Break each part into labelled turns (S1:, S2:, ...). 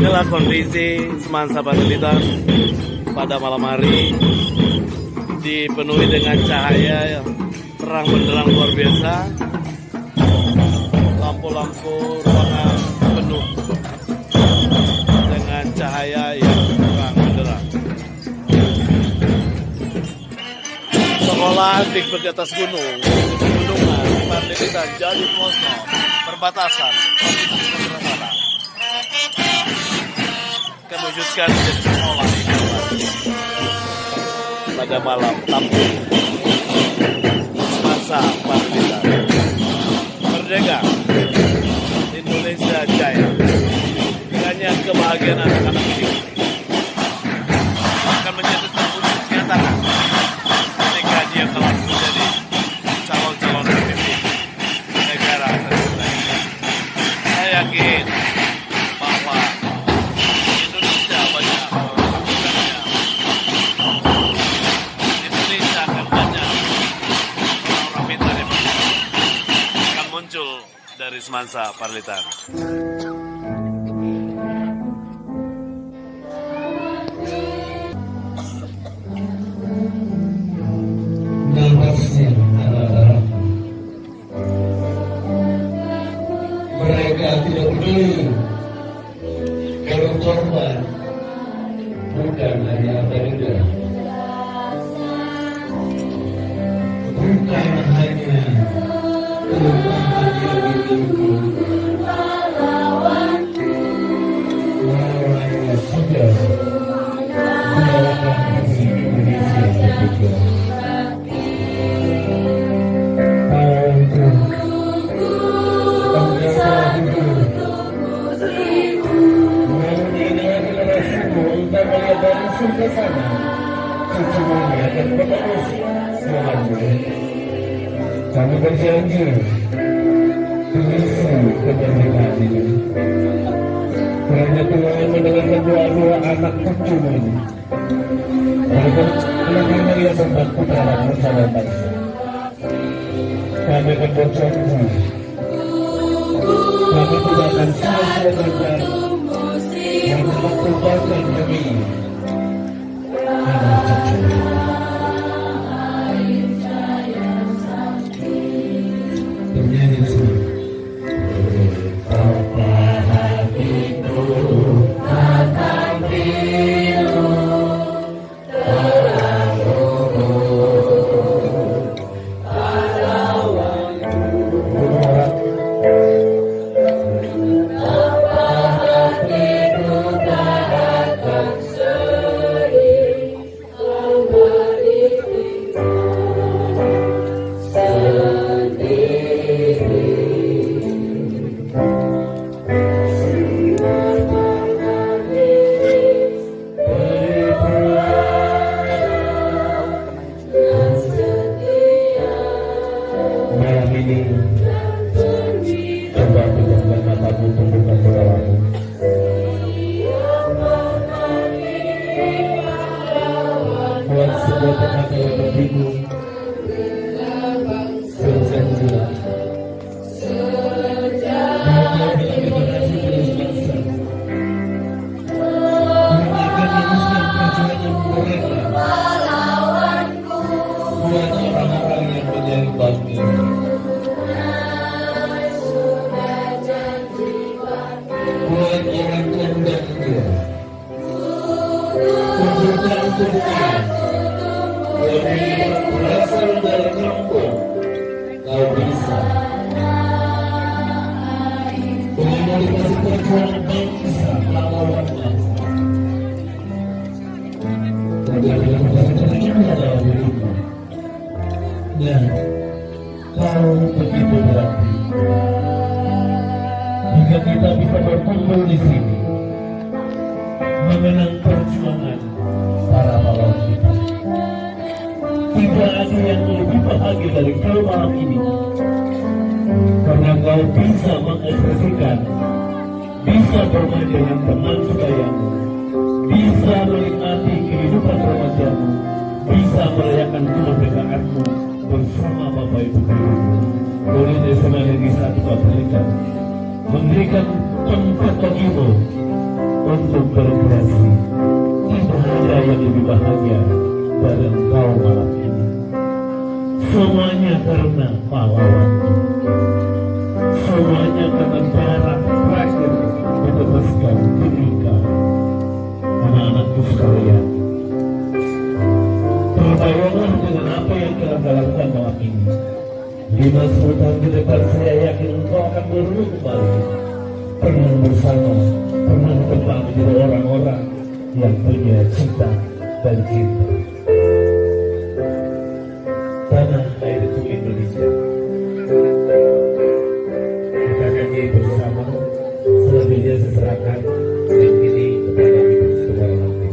S1: Inilah kondisi Semansa Parilitan pada malam hari, dipenuhi dengan cahaya terang benderang luar biasa. Lampu-lampu ruangan penuh dengan cahaya yang terang benderang. Sekolah di atas gunung, gunungan Parilitan jadi pelosok perbatasan mewujudkan menjadi sekolah pada malam Kampung Semansa Parilitan. Merdeka Indonesia Jaya. Hanya kebahagiaan anak-anak ini akan menjadi terwujud nyatakan ketika dia telah menjadi calon-calon pemimpin negara tercinta ini. Saya yakin bahwa Indonesia banyak orang-orangnya. Indonesia akan banyak orang-orang pintar yang akan muncul dari Semansa Parilitan.
S2: Napasnya adalah mereka tidak peduli kalau korban bukan hanya Amerika, bukan hanya kelemahan yang dimiliki, lawannya sudah melawan Indonesia juga. Dari surga sana, cucunya akan penerus selamanya. Kami berjanji mengisi kemerdekaan ini. Kiranya Tuhan mendengarkan doa-doa anak cucumu ini. Karena dia membantu dalam bersama bangsa. Kami akan berjanji, kami tidak akan sia-sia belajar yang memperkuatkan demi bernyanyi semua. Betapa hatiku akan rindu coba pejamkan matamu, tundukkan kepalamu. Buat sebuah tempat yang berbingung, berjanji bahagia bila generasi penerus bangsa yang akan meneruskan perjuangan mereka buat orang-orang yang menjadi bakti. Buat orang kondang dia, tunjukkan tuntutan yang berasal dari kampung. Kau bisa menjadi perjuangan bangsa melawan bangsa. Terjadilah perjuangan dalam hidupmu, dan kau begitu berarti. Jika kita bisa berkumpul di sini, mengenang perjuangan para pahlawan kita, tidak ada yang lebih bahagia dari kau malam ini, karena kau bisa mengekspresikan, bisa bermain dengan teman sebayamu, bisa menikmati kehidupan remajamu, bisa merayakan kemerdekaanmu bersama Bapak Ibu Guru, Guru SMA Negeri 1 Parilitan, memberikan tempat bagimu untuk berkreasi. Tidak ada yang lebih bahagia dari engkau malam ini. Semuanya karena pahlawan. Semuanya karena darah terakhir ditebaskan ketika anak-anakku sekalian. Terbayanglah dengan apa yang telah lakukan malam ini. 5 tahun ke depan saya yakin engkau akan berenung kembali. Pernah bersama, pernah berkembang menjadi orang-orang yang punya cinta dan cinta. Tanah airku Indonesia. Kita nyanyi bersama, selebihnya saya serahkan yang ini kepada ibu saudara nanti.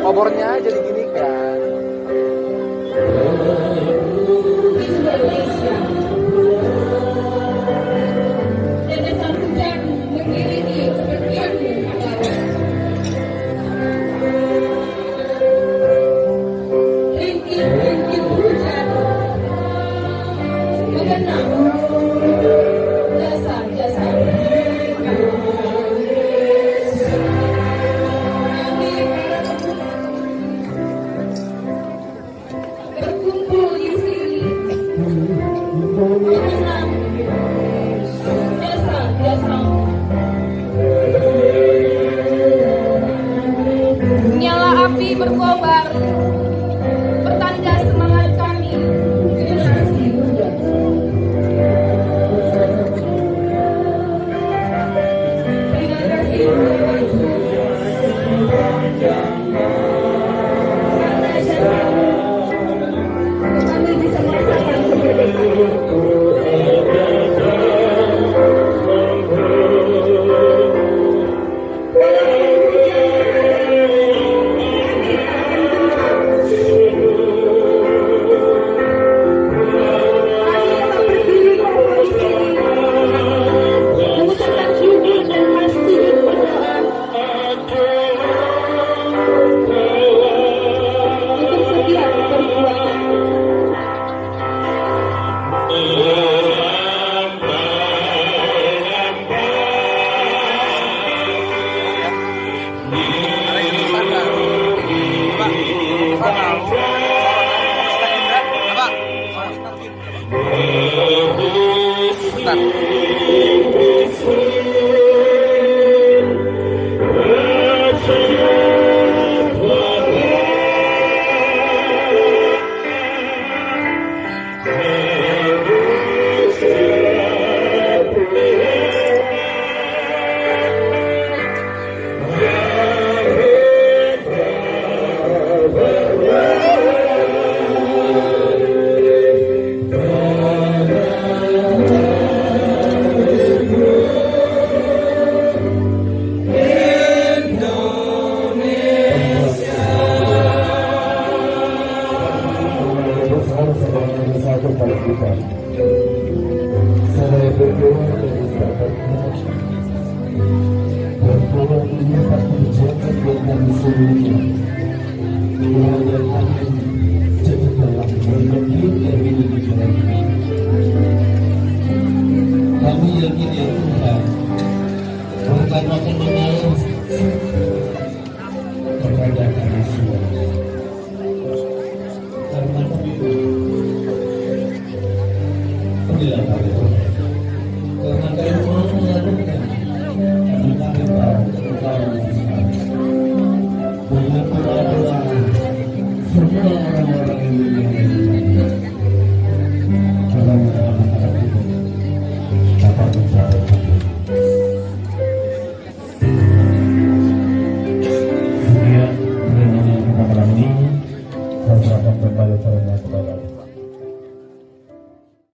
S3: Obornya aja diginikan.
S4: Tetesan hujan mengiringi kepergianmu Mataram. Rintik-rintik hujan mengenang jasa-jasa.
S2: Bertolong ini satu jagat yang kami seluruhnya. Keluarga kami jatuh dalam berlebih dari hidup kami. Kami yakin ya Tuhan, Engkau akan mengalir kepada kami semua. Karena kami berilah kami Tuhan. Karena kami mau melakukan, karena kami tahu Engkau bisa. Dengan doa-doa semua orang-orang yang menginginkan dalam anak-anak itu dapat mencapai kami. Sekian renungan kita malam ini. Saya serahkan kembali kepada